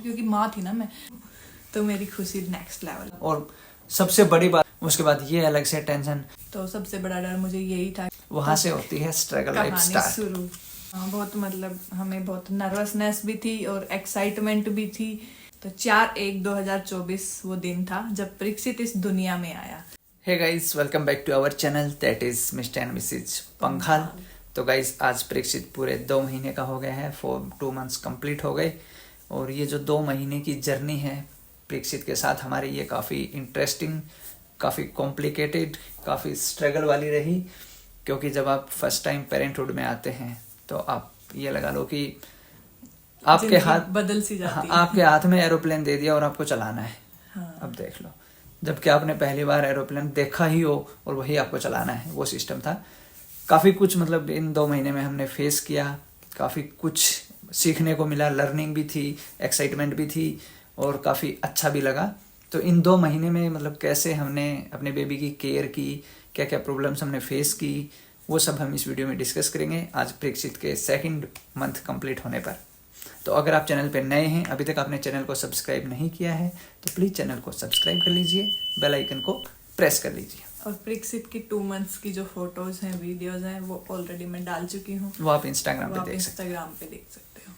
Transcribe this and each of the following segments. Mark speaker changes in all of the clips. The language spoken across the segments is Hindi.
Speaker 1: क्योंकि माँ थी ना मैं, तो मेरी खुशी नेक्स्ट लेवल।
Speaker 2: और सबसे बड़ी बात उसके बाद ये अलग से टेंशन,
Speaker 1: तो सबसे बड़ा डर मुझे यही था।
Speaker 2: वहां से होती है स्ट्रगल लाइफ
Speaker 1: कहानी
Speaker 2: स्टार्ट।
Speaker 1: शुरू। हाँ, बहुत मतलब हमें बहुत नर्वसनेस भी थी और एक्साइटमेंट भी थी। तो 4/1/2024 वो दिन था जब परीक्षित इस दुनिया में आया।
Speaker 2: Hey guys, welcome back to our channel, that is mister and missus Pankhal. तो गाइस, आज परीक्षित पूरे 2 महीने का हो गया है, 2 months कंप्लीट हो गए। और ये जो 2 महीने की जर्नी है परीक्षित के साथ हमारी, ये काफ़ी इंटरेस्टिंग, काफ़ी कॉम्प्लिकेटेड, काफ़ी स्ट्रगल वाली रही। क्योंकि जब आप फर्स्ट टाइम पेरेंटहुड में आते हैं तो आप ये लगा लो कि आपके हाथ
Speaker 1: बदल सी जाती है।
Speaker 2: आपके हाथ में एरोप्लेन दे दिया और आपको चलाना है।
Speaker 1: हाँ।
Speaker 2: अब देख लो, जबकि आपने पहली बार एरोप्लेन देखा ही हो और वही आपको चलाना है, वो सिस्टम था। काफ़ी कुछ मतलब इन 2 महीने में हमने फेस किया, काफ़ी कुछ सीखने को मिला, लर्निंग भी थी, एक्साइटमेंट भी थी और काफ़ी अच्छा भी लगा। तो इन 2 महीने में मतलब कैसे हमने अपने बेबी की केयर की, क्या क्या प्रॉब्लम्स हमने फेस की, वो सब हम इस वीडियो में डिस्कस करेंगे आज परीक्षित के 2nd मंथ कंप्लीट होने पर। तो अगर आप चैनल पे नए हैं, अभी तक आपने चैनल को सब्सक्राइब नहीं किया है, तो प्लीज़ चैनल को सब्सक्राइब कर लीजिए, बेल आइकन को प्रेस कर लीजिए।
Speaker 1: और परीक्षित की 2 months की जो फोटोज हैं, वीडियोज हैं, वो ऑलरेडी मैं डाल चुकी हूँ।
Speaker 2: वो आप इंस्टाग्राम पे देख सकते
Speaker 1: हो।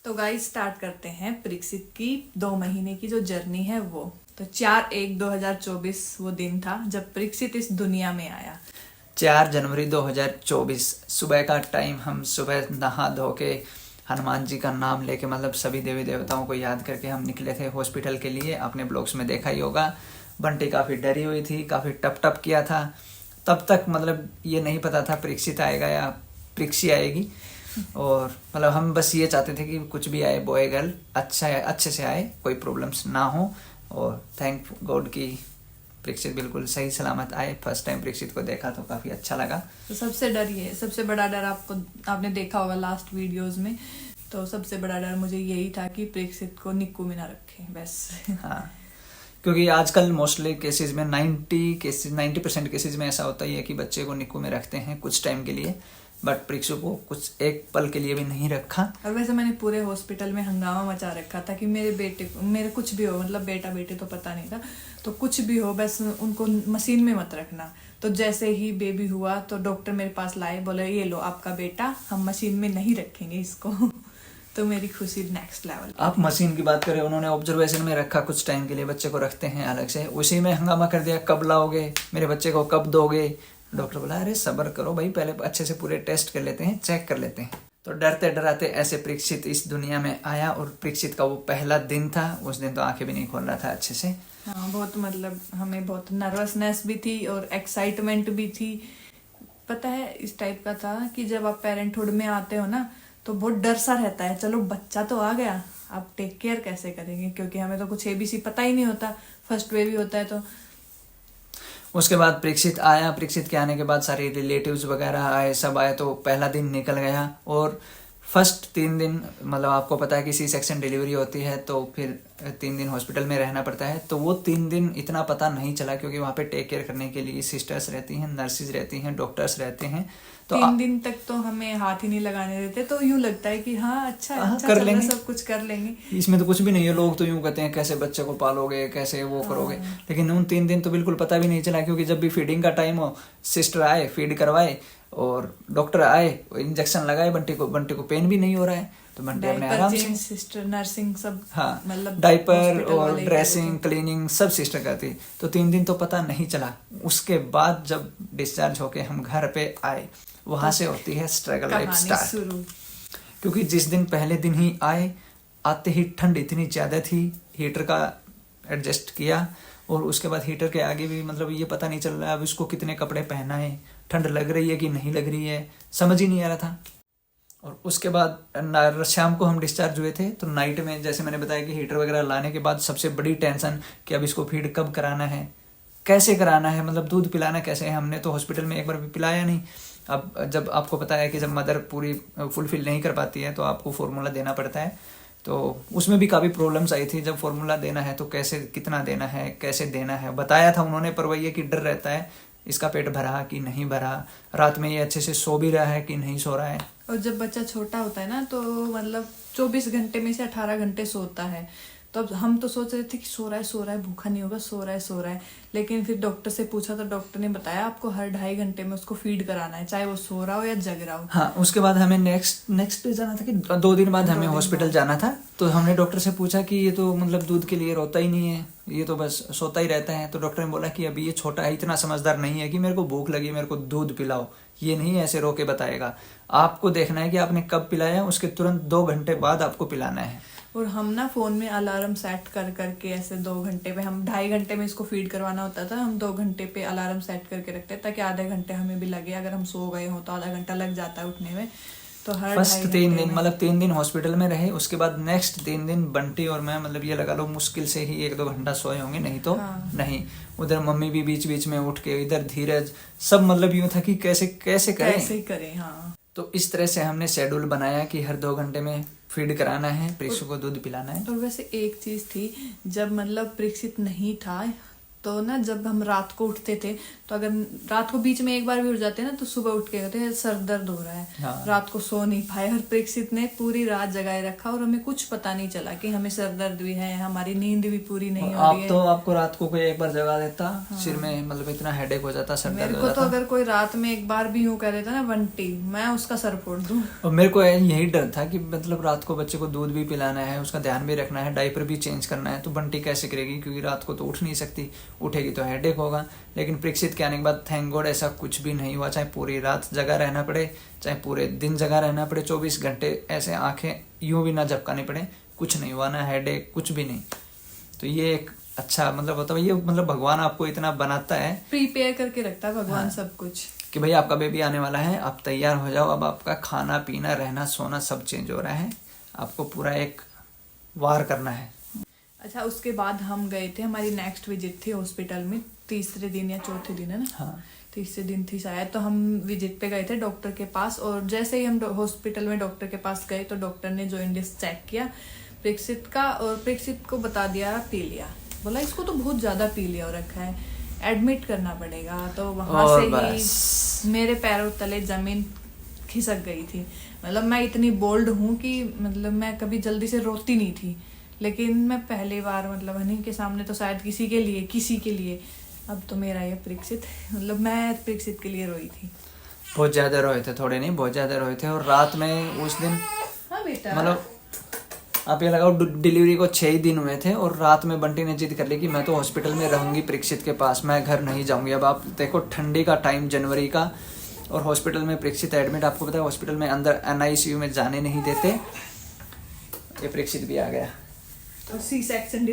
Speaker 1: तो गाइस, स्टार्ट करते हैं परीक्षित की 2 महीने की जो जर्नी है वो। तो 4/1/2024 वो दिन था जब परीक्षित इस दुनिया में आया।
Speaker 2: 4 जनवरी 2024 सुबह का टाइम। हम सुबह नहा धो के हनुमान जी का नाम लेके, मतलब सभी देवी देवताओं को याद करके हम निकले थे हॉस्पिटल के लिए। आपने ब्लॉग्स में देखा ही होगा, बंटी काफ़ी डरी हुई थी, काफ़ी टप टप किया था। तब तक मतलब ये नहीं पता था परीक्षित आएगा या परीक्षी आएगी। और मतलब हम बस ये चाहते थे कि कुछ भी आए, बॉय गर्ल अच्छे से आए, कोई प्रॉब्लम्स ना हो। और थैंक गॉड की परीक्षित बिल्कुल सही सलामत आए। फर्स्ट टाइम परीक्षित को देखा तो काफ़ी अच्छा लगा।
Speaker 1: तो सबसे बड़ा डर आपने देखा होगा लास्ट वीडियोस में। तो सबसे बड़ा डर मुझे यही था कि परीक्षित को निक्कू में ना रखें बस।
Speaker 2: हाँ, क्योंकि आजकल मोस्टली केसेस में 90% केसेस में ऐसा होता ही है कि बच्चे को निक्कू में रखते हैं कुछ टाइम के लिए, बट परीक्षु को कुछ एक पल के लिए भी नहीं रखा।
Speaker 1: और वैसे मैंने पूरे हॉस्पिटल में हंगामा मचा रखा था कि मेरे बेटे को, मेरे कुछ भी हो, मतलब बेटा बेटे तो पता नहीं था, तो कुछ भी हो बस उनको मशीन में मत रखना। तो जैसे ही बेबी हुआ तो डॉक्टर मेरे पास लाए, बोले ये लो आपका बेटा, हम मशीन में नहीं रखेंगे इसको। तो मेरी खुशी नेक्स्ट लेवल।
Speaker 2: आप मशीन की बात करें, उन्होंने ऑब्जर्वेशन में रखा कुछ टाइम के लिए, बच्चे को रखते हैं अलग से, उसी में हंगामा कर दिया, कब लाओगे मेरे बच्चे को, कब दोगे। डॉक्टर बोला अरे सब्र करो भाई, पहले अच्छे से पूरे टेस्ट कर लेते हैं, चेक कर लेते हैं। तो डरते डराते ऐसे परीक्षित इस दुनिया में आया। और परीक्षित का वो पहला दिन था, उस दिन तो आंखें भी नहीं खोल रहा था अच्छे से।
Speaker 1: हाँ, बहुत मतलब हमें बहुत नर्वसनेस भी थी और एक्साइटमेंट भी थी। पता है, इस टाइप का था कि जब आप पेरेंटहुड में आते हो ना, तो बहुत डर सा रहता है, चलो बच्चा तो आ गया, आप टेक केयर कैसे करेंगे, क्योंकि हमें तो कुछ ABC पता ही नहीं होता, फर्स्ट बेबी होता है। तो
Speaker 2: उसके बाद परीक्षित आया। परीक्षित के आने के बाद सारे रिलेटिव्स वगैरह आए, सब आए, तो पहला दिन निकल गया। और फर्स्ट 3 दिन मतलब आपको पता है कि C-सेक्शन डिलीवरी होती है, तो फिर 3 दिन हॉस्पिटल में रहना पड़ता है। तो वो 3 दिन इतना पता नहीं चला, क्योंकि वहाँ पे टेक केयर करने के लिए सिस्टर्स रहती हैं, नर्सिस रहती हैं, डॉक्टर्स रहते हैं। तो
Speaker 1: 3 दिन तक तो हमें हाथ ही नहीं लगाने देते। तो यूं लगता है कि हाँ अच्छा
Speaker 2: कर लेंगे,
Speaker 1: सब कुछ कर लेंगे,
Speaker 2: इसमें तो कुछ भी नहीं है। लोग तो यूं कहते हैं कैसे बच्चे को पालोगे, कैसे वो करोगे, लेकिन उन 3 दिन तो बिल्कुल पता भी नहीं चला। क्योंकि जब भी फीडिंग का टाइम हो, सिस्टर आए, फीड करवाए, और डॉक्टर आए, इंजेक्शन लगाए, बंटी को पेन भी नहीं हो रहा है, तो बंटी अपने आराम से,
Speaker 1: सिस्टर नर्सिंग सब,
Speaker 2: हाँ,
Speaker 1: मतलब
Speaker 2: डाइपर और ड्रेसिंग, क्लीनिंग सब सिस्टर करती। तो 3 दिन तो पता नहीं चला। उसके बाद जब डिस्चार्ज होके हम घर पे आए, वहां से होती है स्ट्रगल लाइफ स्टार्ट। क्योंकि जिस दिन पहले दिन ही आए, आते ही ठंड इतनी ज्यादा थी, हीटर का एडजस्ट किया, और उसके बाद हीटर के आगे भी मतलब ये पता नहीं चल रहा है अब इसको कितने कपड़े पहना है, ठंड लग रही है कि नहीं लग रही है, समझ ही नहीं आ रहा था। और उसके बाद शाम को हम डिस्चार्ज हुए थे। तो नाइट में जैसे मैंने बताया कि हीटर वगैरह लाने के बाद सबसे बड़ी टेंशन कि अब इसको फीड कब कराना है, कैसे कराना है, मतलब दूध पिलाना कैसे है। हमने तो हॉस्पिटल में एक बार भी पिलाया नहीं। अब जब आपको पता है कि जब मदर पूरी फुलफिल नहीं कर पाती है तो आपको फॉर्मूला देना पड़ता है। तो उसमें भी काफ़ी प्रॉब्लम्स आई थी। जब फॉर्मूला देना है तो कैसे, कितना देना है, कैसे देना है, बताया था उन्होंने, पर वही है कि डर रहता है इसका पेट भरा कि नहीं भरा, रात में ये अच्छे से सो भी रहा है कि नहीं सो रहा है।
Speaker 1: और जब बच्चा छोटा होता है ना, तो मतलब 24 घंटे में से 18 घंटे सोता है। तो अब हम तो सोच रहे थे कि सो रहा है, भूखा नहीं होगा, सो रहा है। लेकिन फिर डॉक्टर से पूछा तो डॉक्टर ने बताया आपको हर 2.5 घंटे में उसको फीड कराना है, चाहे वो सो रहा हो या जग रहा हो।
Speaker 2: हाँ, उसके बाद हमें नेक्स्ट डे जाना था कि 2 दिन बाद हमें हॉस्पिटल जाना था। तो हमने डॉक्टर से पूछा कि ये तो मतलब दूध के लिए रोता ही नहीं है, ये तो बस सोता ही रहता है। तो डॉक्टर ने बोला कि अभी ये छोटा है, इतना समझदार नहीं है कि मेरे को भूख लगी मेरे को दूध पिलाओ, ये नहीं ऐसे रो के बताएगा। आपको देखना है कि आपने कब पिलाया, उसके तुरंत 2 घंटे बाद आपको पिलाना है।
Speaker 1: और हम ना फोन में अलार्म सेट कर करके ऐसे 2 घंटे पे, हम 2.5 घंटे में इसको फीड करवाना होता था, हम 2 घंटे पे अलार्म सेट करके रखते ताकि आधे घंटे हमें भी लगे। अगर हम सो गए हो तो आधा घंटा लग जाता है उठने में। तो हर
Speaker 2: फर्स्ट 3 दिन मतलब 3 दिन हॉस्पिटल में रहे, उसके बाद नेक्स्ट 3 दिन बंटी और मैं मतलब ये लगा लो मुश्किल से ही 1-2 घंटा सोए होंगे, नहीं तो नहीं। उधर मम्मी भी बीच बीच में उठ के, इधर धीरज, सब मतलब यूं था कि कैसे
Speaker 1: करें। हाँ,
Speaker 2: तो इस तरह से हमने शेड्यूल बनाया कि हर 2 घंटे में फीड कराना है, प्रीक्षु को दूध पिलाना है।
Speaker 1: और वैसे एक चीज थी, जब मतलब प्रीक्षित नहीं था तो ना, जब हम रात को उठते थे तो अगर रात को बीच में एक बार भी उठ जाते ना तो सुबह उठ के कहते हैं सर दर्द हो रहा है।
Speaker 2: हाँ।
Speaker 1: रात को सो नहीं पाए और प्रीक्षित ने पूरी रात जगाए रखा और हमें कुछ पता नहीं चला कि हमें सर दर्द भी है, हमारी नींद भी पूरी नहीं हो रही है।
Speaker 2: तो आपको रात को कोई एक बार जगा देता, सिर में मतलब इतना हेडेक हो जाता, सर दर्द हो जाता।
Speaker 1: मेरे को तो अगर कोई रात में एक बार भी यूं कह देता ना बंटी, मैं उसका सर फोड़ दूं।
Speaker 2: और मेरे को यही डर था कि मतलब रात को बच्चे को दूध भी पिलाना है, उसका ध्यान भी रखना है, डायपर भी चेंज करना है, तो बंटी कैसे करेगी, क्योंकि रात को तो उठ नहीं सकती, उठेगी तो हेडेक होगा। लेकिन प्रीक्षित के आने के बाद थैंक गॉड ऐसा कुछ भी नहीं हुआ। चाहे पूरी रात जगा रहना पड़े, चाहे पूरे दिन जगा रहना पड़े, 24 घंटे ऐसे आंखें यूं भी ना झपकानी पड़े, कुछ नहीं हुआ, ना हेडेक, कुछ भी नहीं। तो ये एक अच्छा मतलब होता है, ये मतलब भगवान आपको इतना बनाता है,
Speaker 1: प्रीपेयर करके रखता है भगवान।
Speaker 2: हाँ,
Speaker 1: सब कुछ
Speaker 2: कि भाई आपका बेबी आने वाला है, आप तैयार हो जाओ। अब आपका खाना पीना रहना सोना सब चेंज हो रहा है, आपको पूरा एक वार करना है।
Speaker 1: अच्छा, उसके बाद हम गए थे, हमारी नेक्स्ट विजिट थी हॉस्पिटल में, 3रे दिन या 4थे दिन है ना।
Speaker 2: हाँ,
Speaker 1: 3रे दिन थी शायद। तो हम विजिट पे गए थे डॉक्टर के पास, और जैसे ही हम हॉस्पिटल में डॉक्टर के पास गए तो डॉक्टर ने जॉइंटिस चेक किया प्रीक्षित का, और प्रीक्षित को बता दिया पी लिया। बोला इसको तो बहुत ज्यादा पी लिया हो रखा है, एडमिट करना पड़ेगा। तो वहां से ही मेरे पैरों तले जमीन खिसक गई थी। मतलब मैं इतनी बोल्ड हूँ कि मतलब मैं कभी जल्दी से रोती नहीं थी, लेकिन मैं पहली बार मतलब हनी के सामने तो शायद किसी के लिए अब तो मेरा ये प्रीक्षित, मतलब मैं प्रीक्षित के लिए रोई थी।
Speaker 2: बहुत ज्यादा रोए थे, थोड़े नहीं बहुत ज्यादा रोए थे। और रात में उस दिन
Speaker 1: हाँ बेटा,
Speaker 2: मतलब आप ये लगाओ डिलीवरी को 6 ही दिन हुए थे, और रात में बंटी ने जिद कर ली कि मैं तो हॉस्पिटल में रहूंगी प्रीक्षित के पास, मैं घर नहीं जाऊंगी। अब आप देखो ठंडी का टाइम, जनवरी का, और हॉस्पिटल में प्रीक्षित एडमिट। आपको पता है हॉस्पिटल में अंदर NICU में जाने नहीं देते। ये प्रीक्षित भी आ गया,
Speaker 1: तो सी सेक्शन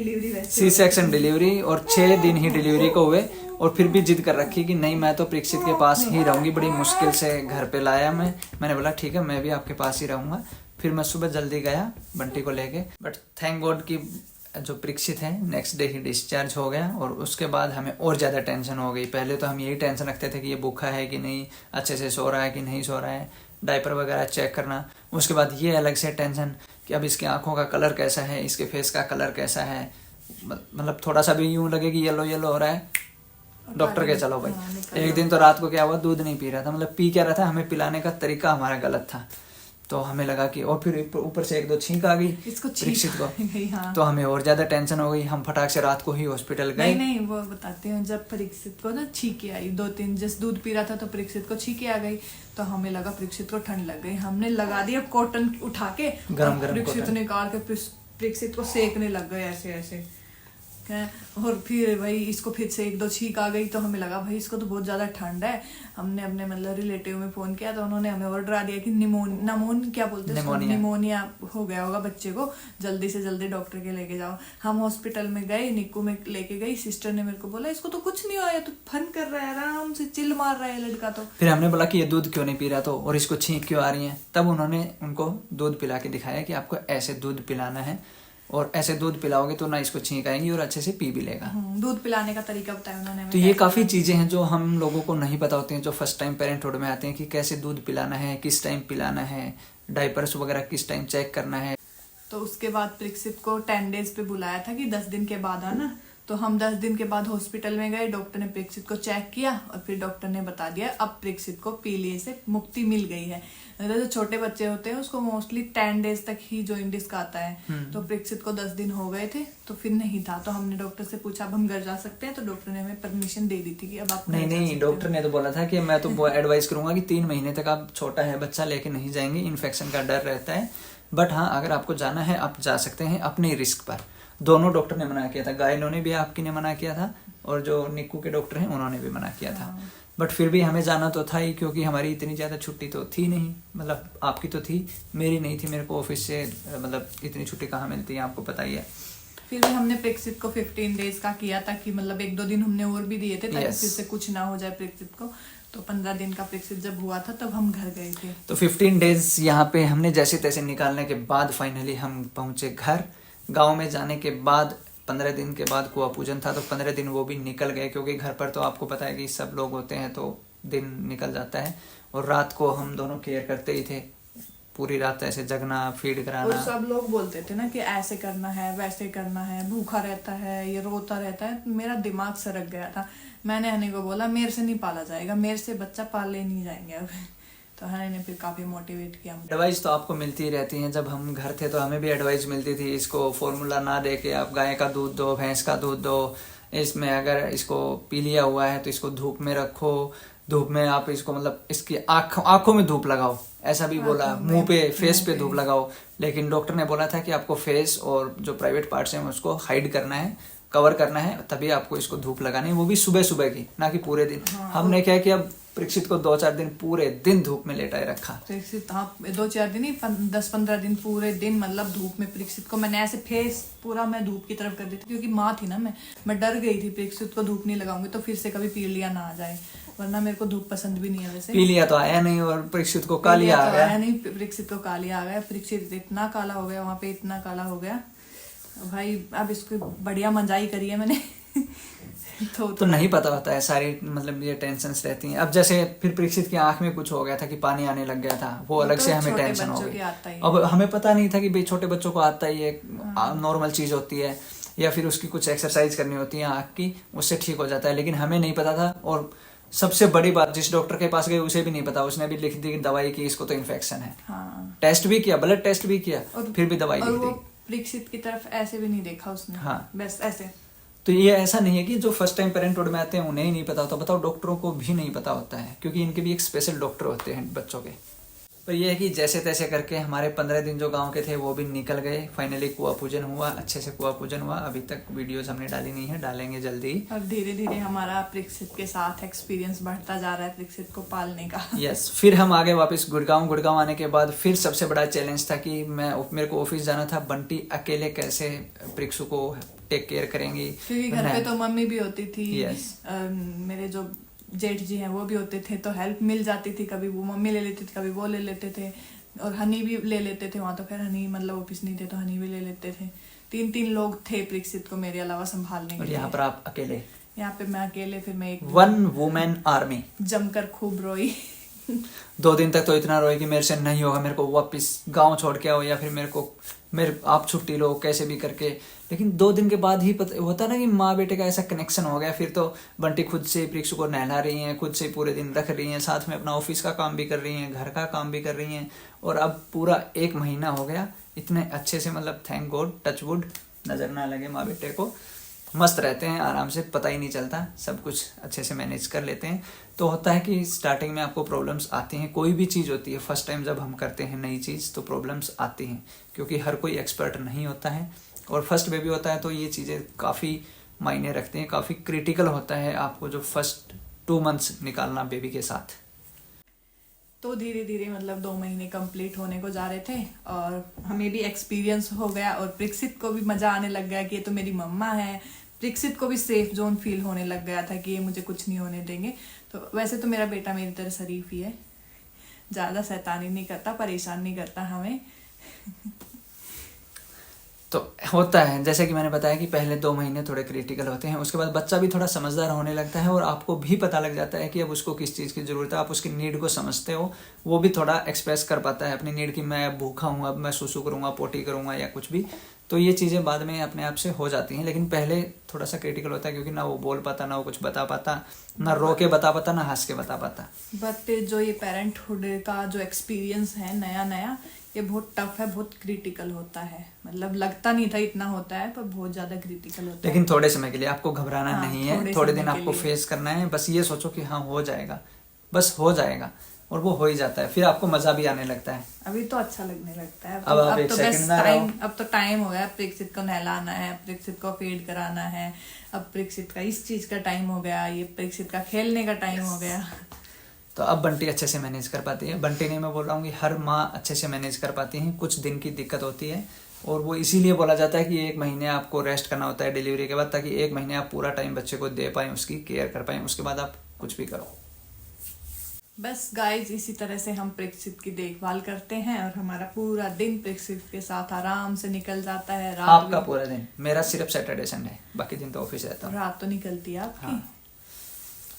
Speaker 2: डिलीवरी, और 6 दिन ही डिलीवरी को हुए, और फिर भी जिद कर रखी कि नहीं मैं तो प्रीक्षित के पास ही रहूंगी। बड़ी मुश्किल से घर पे लाया मैंने बोला ठीक है मैं भी आपके पास ही रहूंगा। फिर मैं सुबह जल्दी गया बंटी को लेके, बट थैंक गॉड कि जो प्रीक्षित है नेक्स्ट डे ही डिस्चार्ज हो गया। और उसके बाद हमें और ज़्यादा टेंशन हो गई। पहले तो हम यही टेंशन रखते थे कि ये भूखा है कि नहीं, अच्छे से सो रहा है कि नहीं सो रहा है, डायपर वगैरह चेक करना। उसके बाद ये अलग से टेंशन कि अब इसकी आंखों का कलर कैसा है, इसके फेस का कलर कैसा है, मतलब थोड़ा सा भी यूं लगे कि येलो येलो हो रहा है, डॉक्टर के चलो भाई। एक दिन तो रात को क्या हुआ, दूध नहीं पी रहा था, मतलब पी क्या रहा था, हमें पिलाने का तरीका हमारा गलत था। तो हमें लगा कि, और फिर ऊपर से 1-2 छींक आ गई प्रीक्षित को। हाँ। तो हमें और ज्यादा टेंशन हो गई। हम फटाक से रात को ही हॉस्पिटल गए।
Speaker 1: नहीं वो बताते हैं, जब परीक्षित को ना छींके आई 2-3, जिस दूध पी रहा था तो परीक्षित को छींके आ गई, तो हमें लगा परीक्षित को ठंड लग गई। हमने लगा दिया कॉटन उठा के,
Speaker 2: गरम
Speaker 1: परीक्षित निकाल के परीक्षित को सेकने लग गए ऐसे ऐसे। और फिर भाई इसको फिर से 1-2 छींक आ गई, तो हमें लगा भाई इसको तो बहुत ज्यादा ठंड है। हमने अपने मतलब रिलेटिव में फोन किया, तो उन्होंने हमें और डरा दिया कि निमोनिया हो गया होगा बच्चे को, जल्दी से जल्दी डॉक्टर के लेके जाओ। हम हॉस्पिटल में गए, निक्कू में लेके गई, सिस्टर ने मेरे को बोला इसको तो कुछ नहीं हुआ, तो फन कर रहा है, आराम से चिल मार रहा है लड़का। तो
Speaker 2: फिर हमने बोला कि ये दूध क्यों नहीं पी रहा, तो और इसको छींक क्यों आ रही है। तब उन्होंने उनको दूध पिला के दिखाया कि आपको ऐसे दूध पिलाना है, और ऐसे दूध पिलाओगे तो ना इसको छींक आएंगी और अच्छे से पी भी लेगा।
Speaker 1: दूध पिलाने का तरीका बताया उन्होंने।
Speaker 2: तो ये काफी चीजें हैं जो हम लोगों को नहीं पता होती हैं, जो फर्स्ट टाइम पेरेंटहुड में आते हैं, कि कैसे दूध पिलाना है, किस टाइम पिलाना है, डायपर्स वगैरह किस टाइम चेक करना है।
Speaker 1: तो उसके बाद प्रीक्षित को 10 डेज पे बुलाया था कि 10 दिन के बाद आना। तो हम 10 दिन के बाद हॉस्पिटल में गए, डॉक्टर ने प्रीक्षित को चेक किया, और फिर डॉक्टर ने बता दिया अब प्रीक्षित को पीलिया से मुक्ति मिल गई है। मतलब जो छोटे बच्चे होते हैं उसको मोस्टली 10 डेज तक ही जॉइंटिस आता है। तो प्रीक्षित को 10 दिन हो गए थे तो फिर नहीं था, तो हमने डॉक्टर से पूछा अब हम घर जा सकते हैं, तो डॉक्टर ने हमें परमिशन दे दी थी कि अब आप
Speaker 2: नहीं, डॉक्टर ने तो बोला था कि मैं तो एडवाइस करूंगा कि 3 महीने तक आप छोटा है बच्चा लेके नहीं जाएंगे, इन्फेक्शन का डर रहता है। बट हाँ, अगर आपको जाना है आप जा सकते हैं अपने रिस्क पर। दोनों डॉक्टर ने मना किया था, गायनो ने भी आपकी ने मना किया था और जो निक्कू के डॉक्टर हैं उन्होंने भी मना किया था। बट फिर भी हमें जाना तो था ही, क्योंकि हमारी इतनी ज़्यादा छुट्टी तो थी नहीं। मतलब आपकी तो थी, मेरी नहीं थी। मेरे को ऑफिस से मतलब इतनी छुट्टी कहाँ मिलती है, आपको पता ही है।
Speaker 1: फिर भी हमने प्रीक्षित को 15 डेज का किया था कि मतलब 1-2 दिन हमने और भी दिए थे ताकि फिर से कुछ ना हो जाए प्रीक्षित को। तो 15 दिन का प्रीक्षित जब हुआ था तब हम घर गए थे।
Speaker 2: तो 15 डेज यहाँ पे हमने जैसे तैसे निकालने के बाद फाइनली हम पहुंचे घर। गाँव में जाने के बाद 15 दिन के बाद कुआं पूजन था, तो 15 दिन वो भी निकल गए, क्योंकि घर पर तो आपको पता है कि सब लोग होते हैं तो दिन निकल जाता है। और रात को हम दोनों केयर करते ही थे, पूरी रात ऐसे जगना, फीड कराना।
Speaker 1: और सब लोग बोलते थे ना कि ऐसे करना है, वैसे करना है, भूखा रहता है, ये रोता रहता है। मेरा दिमाग सरक गया था। मैंने हनी को बोला मेरे से नहीं पाला जाएगा, मेरे से बच्चा पाले नहीं जाएंगे अब। तो हनी ने फिर काफी मोटिवेट किया।
Speaker 2: एडवाइस तो आपको मिलती ही रहती है। जब हम घर थे तो हमें भी एडवाइस मिलती थी, इसको फॉर्मूला ना दे के आप गाय का दूध दो, भैंस का दूध दो, इसमें अगर इसको पी लिया हुआ है तो इसको धूप में रखो, धूप में आप इसको मतलब इसकी आंखों में धूप लगाओ, ऐसा भी बोला। मुंह पे, फेस पे धूप लगाओ। लेकिन डॉक्टर ने बोला था कि आपको फेस और जो प्राइवेट पार्ट्स हैं उसको हाइड करना है, कवर करना है, तभी आपको इसको धूप लगानी है, वो भी सुबह सुबह की, ना कि पूरे दिन। हमने क्या किया, प्रीक्षित को 2-4 दिन पूरे दिन धूप में लेटाए रखा।
Speaker 1: प्रीक्षित, हाँ 2-4 दिन ही, 10-15 दिन पूरे दिन मतलब धूप में प्रीक्षित को मैंने ऐसे फेस पूरा मैं धूप की तरफ कर दी थी, क्योंकि माँ थी ना, मैं डर गई थी प्रीक्षित को धूप नहीं लगाऊंगी तो फिर से कभी पीलिया ना आ जाए, वरना मेरे को धूप पसंद भी नहीं है। वैसे
Speaker 2: पीलिया तो आया नहीं और प्रीक्षित को कालिया आ गया।
Speaker 1: नहीं, प्रीक्षित को कालिया आ गया। प्रीक्षित इतना काला हो गया, वहां पे इतना काला हो गया भाई। अब इसको बढ़िया मंजाई करी है मैंने। तो नहीं
Speaker 2: पता होता है, सारी मतलब ये टेंशन्स रहती हैं। अब जैसे फिर प्रीक्षित की आंख में कुछ हो गया था कि पानी आने लग गया था, वो अलग से हमें टेंशन हो गई। अब हमें पता नहीं था कि भाई छोटे बच्चों को आता ही है, नॉर्मल चीज होती है, या फिर उसकी कुछ एक्सरसाइज करनी होती है आंख की, उससे ठीक हो जाता है। लेकिन हमें नहीं पता था। और सबसे बड़ी बात, जिस डॉक्टर के पास गए उसे भी नहीं पता, उसने भी लिख दी दवाई की इसको तो इन्फेक्शन है। टेस्ट भी किया, ब्लड टेस्ट भी किया, फिर भी दवाई लिख दी।
Speaker 1: प्रीक्षित की तरफ ऐसे भी नहीं देखा उसने। हाँ, बस ऐसे।
Speaker 2: तो ये ऐसा नहीं है कि जो फर्स्ट टाइम पेरेंटहुड में आते हैं उन्हें ही नहीं पता होता। बताओ, डॉक्टरों को भी नहीं पता होता है, क्योंकि इनके भी एक स्पेशल डॉक्टर होते हैं बच्चों के। पर यह है कि जैसे तैसे करके हमारे 15 दिन जो गांव के थे वो भी निकल गए। फाइनली कुआं पूजन हुआ, अच्छे से कुआं पूजन हुआ। अभी तक वीडियोस हमने डाली नहीं है, डालेंगे जल्दी।
Speaker 1: और धीरे धीरे हमारा प्रीक्षित के साथ एक्सपीरियंस बढ़ता जा रहा है प्रीक्षित को पालने का।
Speaker 2: यस, फिर हम आगे वापस गुड़गांव आने के बाद फिर सबसे बड़ा चैलेंज था कि मेरे को ऑफिस जाना था। बंटी अकेले कैसे प्रीक्षु को टेक केयर करेंगी,
Speaker 1: क्योंकि घर पे तो मम्मी भी होती थी।
Speaker 2: yes.
Speaker 1: मेरे जो जेठ जी हैं वो भी होते थे, तो हेल्प मिल जाती थी। कभी वो मम्मी ले लेती थी, कभी वो ले लेते थे, और हनी भी ले लेते थे। वहां तो खैर हनी मतलब ऑफिस नहीं थे तो हनी भी ले लेते थे। 3 लोग थे प्रीक्षित को मेरे अलावा संभालने के लिए।
Speaker 2: यहाँ पर आप अकेले?
Speaker 1: यहाँ पे मैं अकेले। फिर मैं एक
Speaker 2: 1 वुमेन आर्मी।
Speaker 1: जमकर खूब रोई।
Speaker 2: 2 दिन तक तो इतना रोई कि मेरे से नहीं होगा, मेरे को वापस गांव छोड़ के आओ, या फिर आप छुट्टी लो कैसे भी करके। लेकिन 2 दिन के बाद ही पता होता ना कि माँ बेटे का ऐसा कनेक्शन हो गया। फिर तो बंटी खुद से प्रीक्षु को नहला रही हैं, खुद से पूरे दिन रख रही हैं, साथ में अपना ऑफिस का काम भी कर रही हैं, घर का काम भी कर रही हैं। और अब पूरा 1 महीना हो गया इतने अच्छे से, मतलब थैंक गॉड, टच वुड, नजर ना लगे माँ बेटे को, मस्त रहते हैं आराम से, पता ही नहीं चलता, सब कुछ अच्छे से मैनेज कर लेते हैं। तो होता है कि स्टार्टिंग में आपको प्रॉब्लम्स आती हैं, कोई भी चीज़ होती है, फर्स्ट टाइम जब हम करते हैं नई चीज़ तो प्रॉब्लम्स आती हैं, क्योंकि हर कोई एक्सपर्ट नहीं होता है। और फर्स्ट बेबी होता है तो ये चीज़ें काफ़ी मायने रखती हैं, काफ़ी क्रिटिकल होता है आपको जो फर्स्ट 2 मंथ्स निकालना बेबी के साथ।
Speaker 1: तो धीरे धीरे मतलब 2 महीने कंप्लीट होने को जा रहे थे और हमें भी एक्सपीरियंस हो गया और प्रीक्षित को भी मजा आने लग गया कि ये तो मेरी मम्मा है। प्रीक्षित को भी सेफ जोन फील होने लग गया था कि ये मुझे कुछ नहीं होने देंगे। तो वैसे तो मेरा बेटा मेरी तरह शरीफ ही है, ज़्यादा शैतानी नहीं करता, परेशान नहीं करता हमें।
Speaker 2: तो होता है, जैसे कि मैंने बताया कि पहले 2 महीने थोड़े क्रिटिकल होते हैं, उसके बाद बच्चा भी थोड़ा समझदार होने लगता है और आपको भी पता लग जाता है कि अब उसको किस चीज़ की ज़रूरत है, आप उसकी नीड को समझते हो। वो भी थोड़ा एक्सप्रेस कर पाता है अपनी नीड की, मैं अब भूखा हूँ, अब मैं सुसु करूँगा, पोटी करूँगा या कुछ भी। तो ये चीज़ें बाद में अपने आप से हो जाती हैं, लेकिन पहले थोड़ा सा क्रिटिकल होता है, क्योंकि ना वो बोल पाता, ना वो कुछ बता पाता, ना रो के बता पाता, ना हंस के बता पाता।
Speaker 1: बट जो ये पेरेंटहुड का जो एक्सपीरियंस है नया नया, ये बहुत टफ है, बहुत क्रिटिकल होता है। मतलब लगता नहीं था इतना होता है, पर बहुत ज्यादा क्रिटिकल होता है।
Speaker 2: लेकिन थोड़े समय के लिए आपको घबराना नहीं है, थोड़े दिन
Speaker 1: समय के
Speaker 2: आपको
Speaker 1: लिए।
Speaker 2: फेस करना है। बस ये सोचो कि हाँ हो जाएगा, बस हो जाएगा, और वो हो ही जाता है। फिर आपको मजा भी आने लगता है।
Speaker 1: अभी तो अच्छा लगने लगता है।
Speaker 2: अब आप एक
Speaker 1: तो
Speaker 2: सेकंड
Speaker 1: बस
Speaker 2: ना रहो।
Speaker 1: अब तो टाइम हो गया, प्रेक्षित को नहलाना है, प्रेक्षित को फीड कराना है, अब प्रेक्षित का इस चीज का टाइम हो गया, ये प्रेक्षित का खेलने का टाइम हो गया।
Speaker 2: तो अब बंटी अच्छे से मैनेज कर पाती है। बंटी नहीं, मैं बोल रहा हूँ कि हर माँ अच्छे से मैनेज कर पाती है। कुछ दिन की दिक्कत होती है, और वो इसीलिए बोला जाता है कि 1 महीने आपको रेस्ट करना होता है डिलीवरी के बाद, ताकि 1 महीने आप पूरा टाइम बच्चे को दे पाएं, उसकी केयर कर पाएं, उसके बाद आप कुछ भी करो।
Speaker 1: बस गाइज, इसी तरह से हम प्रेक्षित की देखभाल करते हैं और हमारा पूरा दिन प्रेक्षित के साथ आराम से निकल जाता है। रात
Speaker 2: आपका पूरा दिन? मेरा सिर्फ सैटरडे संडे, बाकी दिन तो ऑफिस रहता हूँ।
Speaker 1: रात तो निकलती है आपकी।
Speaker 2: हाँ।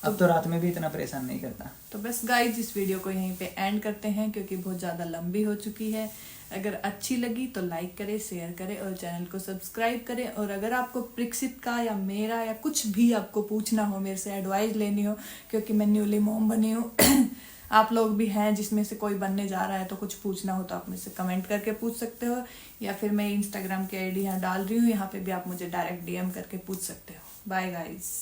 Speaker 2: अब तो रात में भी इतना परेशान नहीं करता।
Speaker 1: तो बस गाइज, इस वीडियो को यहीं पे एंड करते हैं, क्योंकि बहुत ज़्यादा लंबी हो चुकी है। अगर अच्छी लगी तो लाइक करें, शेयर करें और चैनल को सब्सक्राइब करें। और अगर आपको प्रेक्षित का या मेरा या कुछ भी आपको पूछना हो, मेरे से एडवाइस लेनी हो, क्योंकि मैं न्यूली मॉम बनी हूँ आप लोग भी हैं जिसमें से कोई बनने जा रहा है, तो कुछ पूछना हो तो आप मुझसे कमेंट करके पूछ सकते हो, या फिर मैं इंस्टाग्राम की आईडी यहाँ डाल रही हूँ, यहाँ पे भी आप मुझे डायरेक्ट DM करके पूछ सकते हो। Bye guys.